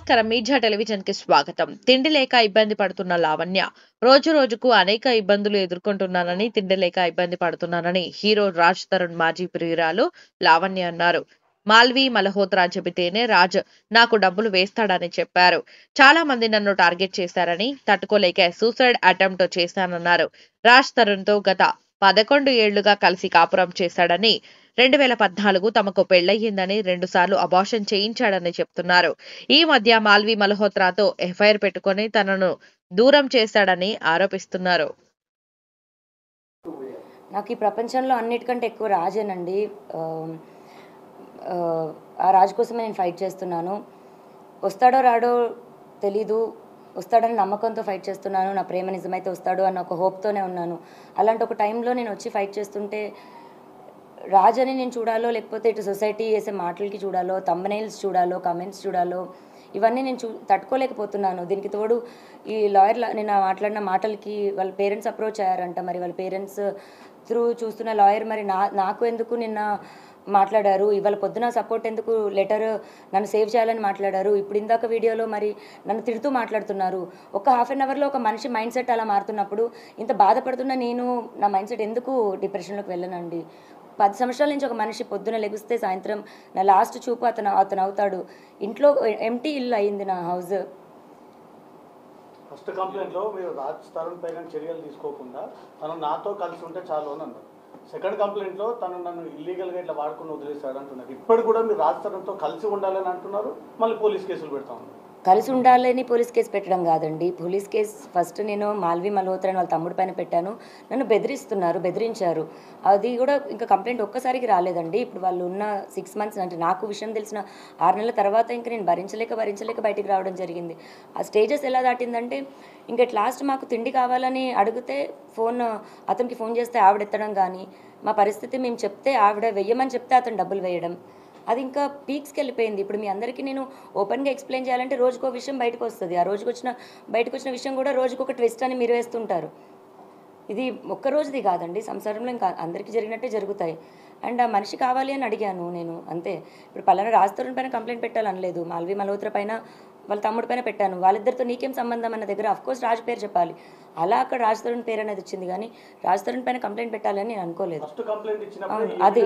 నమస్కారం. మీడియా టెలివిజన్‌కి స్వాగతం. తిండి లేక ఇబ్బంది పడుతున్న లావణ్య. రోజు రోజుకు అనేక ఇబ్బందులు ఎదుర్కొంటున్నానని, తిండి లేక ఇబ్బంది పడుతున్నానని హీరో రాజ్ తరుణ్ మాజీ ప్రియురాలు లావణ్య అన్నారు. మాల్వి మల్హోత్రా చెబితేనే రాజ్ నాకు డబ్బులు వేస్తాడని చెప్పారు. చాలా మంది నన్ను టార్గెట్ చేశారని, తట్టుకోలేక సూసైడ్ అటెంప్ట్ చేశానన్నారు. రాజ్ తరుణ్‌తో గత 11 ఏళ్లుగా కలిసి కాపురం చేశాడని, 2014 తమకు పెళ్లయ్యిందని, 2 సార్లు అబార్షన్ చేయించాడని చెప్తున్నారు. ఈ మధ్య మాల్వి మల్హోత్రాతో ఎఫ్ఐఆర్ పెట్టుకొని తనను దూరం చేశాడని ఆరోపిస్తున్నారు. నాకు ఈ ప్రపంచంలో అన్నిటికంటే ఎక్కువ రాజేనండి. ఆ రాజు కోసమే నేను ఫైట్ చేస్తున్నాను. వస్తాడో రాడో తెలీదు, వస్తాడని నమ్మకంతో ఫైట్ చేస్తున్నాను. నా ప్రేమ నిజమైతే వస్తాడు అన్న ఒక హోప్తోనే ఉన్నాను. అలాంటి ఒక టైంలో నేను వచ్చి ఫైట్ చేస్తుంటే రాజని నేను చూడాలో, లేకపోతే ఇటు సొసైటీ చేసే మాటలకి చూడాలో, థంబ్నెయిల్స్ చూడాలో, కమెంట్స్ చూడాలో, ఇవన్నీ నేను తట్టుకోలేకపోతున్నాను. దీనికి తోడు ఈ లాయర్ నిన్న మాట్లాడిన మాటలకి వాళ్ళ పేరెంట్స్ అప్రోచ్ అయ్యారంట. మరి వాళ్ళ పేరెంట్స్ త్రూ చూస్తున్న లాయర్ మరి నాకు ఎందుకు నిన్న మాట్లాడారు, ఇవాళ పొద్దున సపోర్ట్ ఎందుకు లెటర్ నన్ను సేవ్ చేయాలని మాట్లాడారు, ఇప్పుడు ఇందాక వీడియోలో మరి నన్ను తిడుతూ మాట్లాడుతున్నారు. ఒక హాఫ్ అన్ అవర్లో ఒక మనిషి మైండ్ సెట్ అలా మారుతున్నప్పుడు ఇంత బాధపడుతున్న నేను నా మైండ్ సెట్ ఎందుకు డిప్రెషన్లోకి వెళ్ళనండి? 10 సంవత్సరాల నుంచి ఒక మనిషి పొద్దున లెగిస్తే సాయంత్రం నా లాస్ట్ చూపు అతను అవుతాడు. ఇంట్లో ఎంటీ ఇల్లు అయింది నా హౌస్. ఫస్ట్ కంప్లైంట్లో మీరు రాజ్ తరుణ్ పైన చర్యలు తీసుకోకుండా తను నాతో కలిసి ఉంటే చాలు అని అన్నారు. సెకండ్ కంప్లైంట్లో తను నన్ను ఇల్లీగల్గా ఇట్లా వాడుకుని వదిలేశాడు అంటున్నారు. ఇప్పుడు కూడా మీరు రాజ్ తరుణ్తో కలిసి ఉండాలని అంటున్నారు, మళ్ళీ పోలీస్ కేసులు పెడతా ఉన్నారు. కలిసి ఉండాలని పోలీస్ కేసు పెట్టడం కాదండి. పోలీస్ కేసు ఫస్ట్ నేను మాల్వి మల్హోత్రాని వాళ్ళ తమ్ముడి పైన పెట్టాను. నన్ను బెదిరించారు. అది కూడా ఇంకా కంప్లైంట్ ఒక్కసారికి రాలేదండి. ఇప్పుడు వాళ్ళు ఉన్న 6 మంత్స్ అంటే నాకు విషయం తెలిసిన 6 నెలల తర్వాత ఇంకా నేను భరించలేక బయటికి రావడం జరిగింది. ఆ స్టేజెస్ ఎలా దాటిందంటే ఇంకా లాస్ట్ మాకు తిండి కావాలని అడిగితే అతనికి ఫోన్ చేస్తే ఆవిడ ఎత్తడం కానీ, మా పరిస్థితి మేము చెప్తే ఆవిడ వెయ్యమని చెప్తే అతను డబ్బులు వేయడం, అది ఇంకా పీక్స్కి వెళ్ళిపోయింది. ఇప్పుడు మీ అందరికీ నేను ఓపెన్గా ఎక్స్ప్లెయిన్ చేయాలంటే రోజుకో విషయం బయటకు వస్తుంది. ఆ బయటకు వచ్చిన విషయం కూడా రోజుకొక ట్విస్ట్ అని మీరు వేస్తుంటారు. ఇది ఒక్క రోజుది కాదండి, సంసారంలో ఇంకా అందరికీ జరిగినట్టే జరుగుతాయి. అండ్ ఆ మనిషి కావాలి అని అడిగాను నేను, అంతే. ఇప్పుడు పలానా రాజ్ తరుణ్ పైన కంప్లైంట్ పెట్టాలనలేదు, మాల్వి మల్హోత్రా పైన వాళ్ళ తమ్ముడి పైన పెట్టాను. వాళ్ళిద్దరితో నీకేం సంబంధం అన్న దగ్గర అఫ్కోర్స్ రాజ్ పేరు చెప్పాలి. అలా అక్కడ రాజ్ తరుణ్ పేరు అనేది వచ్చింది, కానీ రాజ్ తరుణ్ పైన కంప్లైంట్ పెట్టాలని నేను అనుకోలేదు. అది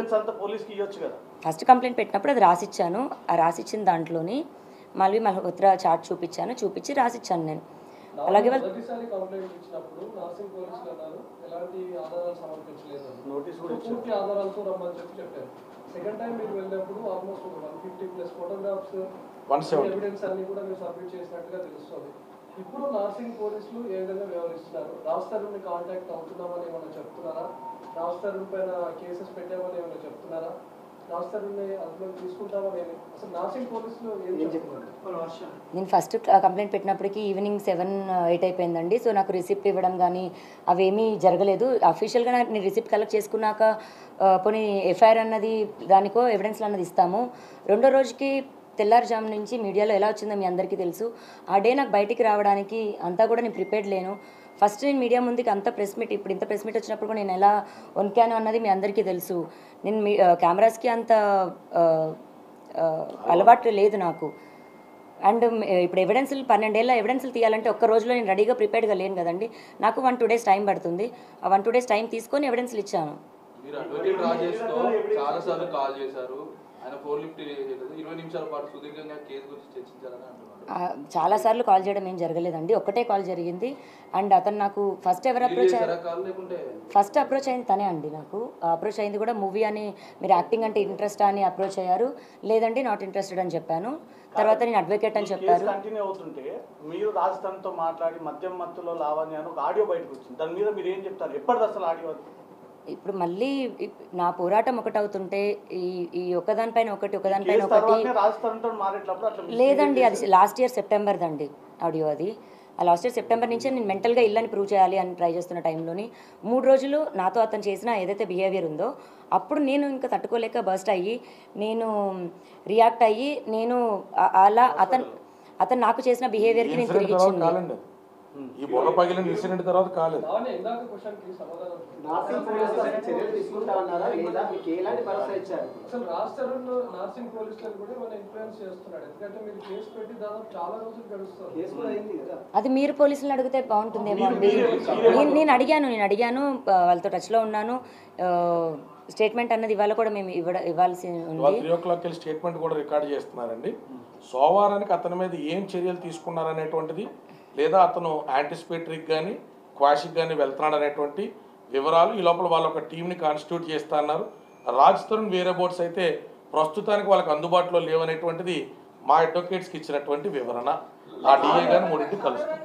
ఫస్ట్ కంప్లైంట్ పెట్టినప్పుడు అది రాసిచ్చాను. ఆ రాసిచ్చిన దాంట్లోని మాల్వి మల్హోత్రా చార్ట్ చూపించి రాసిచ్చాను నేను. అలాగే సెకండ్ టైం మీరు వెళ్ళినప్పుడు ఆల్మోస్ట్ 150+ ఫోటోగ్రాఫ్స్ ఎవిడెన్స్ అన్ని కూడా మీరు సబ్మిట్ చేసినట్టుగా తెలుస్తుంది. ఇప్పుడు నార్సింగ్ పోలీసులు ఏ విధంగా వ్యవహరిస్తున్నారు? రాజ్ తరుణ్ని కాంటాక్ట్ అవుతున్నామని ఏమైనా చెప్తున్నారా? రాజ్ తరుణ్ పైన కేసెస్ పెట్టామని ఏమైనా చెప్తున్నారా? రాజ్ తరుణ్ని అదుపులోకి తీసుకుంటామని అసలు నార్సింగ్ పోలీసులు ఏం చెప్తున్నారు? నేను ఫస్ట్ కంప్లైంట్ పెట్టినప్పటికీ ఈవినింగ్ 7-8 అయిపోయిందండి. సో నాకు రిసిప్ట్ ఇవ్వడం కానీ అవేమీ జరగలేదు. అఫీషియల్గా నేను రిసిప్ట్ కలెక్ట్ చేసుకున్నాక పోనీ ఎఫ్ఐఆర్ అన్నది దానికో ఎవిడెన్స్లు అన్నది ఇస్తాము. రెండో రోజుకి తెల్లారుజాము నుంచి మీడియాలో ఎలా వచ్చిందో మీ అందరికీ తెలుసు. ఆ డే నాకు బయటికి రావడానికి అంతా కూడా నేను ప్రిపేర్డ్ లేను. ఫస్ట్ నేను మీడియా ముందుకి అంత ప్రెస్ మీట్, ఇప్పుడు ఇంత ప్రెస్ మీట్ వచ్చినప్పుడు కూడా నేను ఎలా వణికాను అన్నది మీ అందరికీ తెలుసు. నేను కెమెరాస్కి అంత అలవాటు లేదు నాకు. అండ్ ఇప్పుడు ఎవిడెన్స్లు 12 ఏళ్ళ ఎవిడెన్స్లు తీయాలంటే ఒక్క రోజులో నేను రెడీగా ప్రిపేర్డ్గా లేను కదండి. నాకు 1-2 డేస్ టైం పడుతుంది. ఆ 1-2 డేస్ టైం తీసుకొని ఎవిడెన్స్లు ఇచ్చాను. చాలాసార్లు కాల్ చేయడం ఏం జరగలేదండి, ఒక్కటే కాల్ జరిగింది. అండ్ అతను నాకు ఫస్ట్ అప్రోచ్ అయింది తనే అండి. నాకు అప్రోచ్ అయింది కూడా మూవీ అని, మీరు యాక్టింగ్ అంటే ఇంట్రెస్ట్ అని అప్రోచ్ అయ్యారు. లేదండి నాట్ ఇంట్రెస్టెడ్ అని చెప్పాను. తర్వాత నేను అడ్వకేట్ అని చెప్పారు. కంటిన్యూ అవుతుంటే మీరు రాజస్థాన్తో మాట్లాడి మధ్యలో లావణ్య ఒక ఆడియో బయటకు వచ్చింది. దాని మీద మీరు ఏం చెప్తారు? ఎప్పటిది అసలు ఆడియో? ఇప్పుడు మళ్ళీ నా పోరాటం ఒకటవుతుంటే ఈ ఒకదానిపైన ఒకటి లేదండి. అది లాస్ట్ ఇయర్ సెప్టెంబర్ దండి ఆడియో. అది ఆ లాస్ట్ ఇయర్ సెప్టెంబర్ నుంచే నేను మెంటల్గా ఇల్లని ప్రూవ్ చేయాలి అని ట్రై చేస్తున్న టైంలోని 3 రోజులు నాతో అతను చేసిన ఏదైతే బిహేవియర్ ఉందో అప్పుడు నేను ఇంకా తట్టుకోలేక బర్స్ట్ అయ్యి నేను రియాక్ట్ అయ్యి నేను అలా అతను నాకు చేసిన బిహేవియర్కి నేను తిరిగి ఇచ్చింది. ఈ బుర్ర పగిలిన ఇన్సిడెంట్ తర్వాత కాలేదు. లావణ్య ఇందాక క్వశ్చన్కి సమాధానం చర్యలు తీసుకుంటా ఉన్నారా లేదా మీకు ఎలాంటి భరోసా ఇచ్చారు? అసలు రాజ్ తరుణ్ నార్సింగ్ పోలీసులను కూడా మనం ఇన్ఫ్లుయెన్స్ చేస్తున్నాడు. ఎందుకంటే మీరు కేసు పెట్టి దాదాపు చాలా రోజులు గడుస్తుంది. కేసు కూడా అయింది కదా. అది మీరు పోలీసులను అడిగితే బాగుంటుందేమో అండి. నేను అడిగాను వాళ్ళతో టచ్లో ఉన్నాను. స్టేట్మెంట్ అన్నది ఇవాళ కూడా మేము ఇవ్వాల్సి ఉంది. 3 o'clock స్టేట్మెంట్ కూడా రికార్డ్ చేస్తున్నారండి. సోమవారానికి అతని మీద ఏం చర్యలు తీసుకున్నారనేటువంటిది, లేదా అతను యాంటిసిపేటరీకి కానీ క్వాషిక్ కానీ వెళ్తున్నాడు అనేటువంటి వివరాలు ఈ లోపల వాళ్ళు ఒక టీంని కాన్స్టిట్యూట్ చేస్తా అన్నారు. రాజ్ తరుణ్ వేరే బోర్డ్స్ అయితే ప్రస్తుతానికి వాళ్ళకి అందుబాటులో లేవనేటువంటిది మా అడ్వకేట్స్కి ఇచ్చినటువంటి వివరణ. ఆ డిఏ గారిని 3 కలుస్తారు.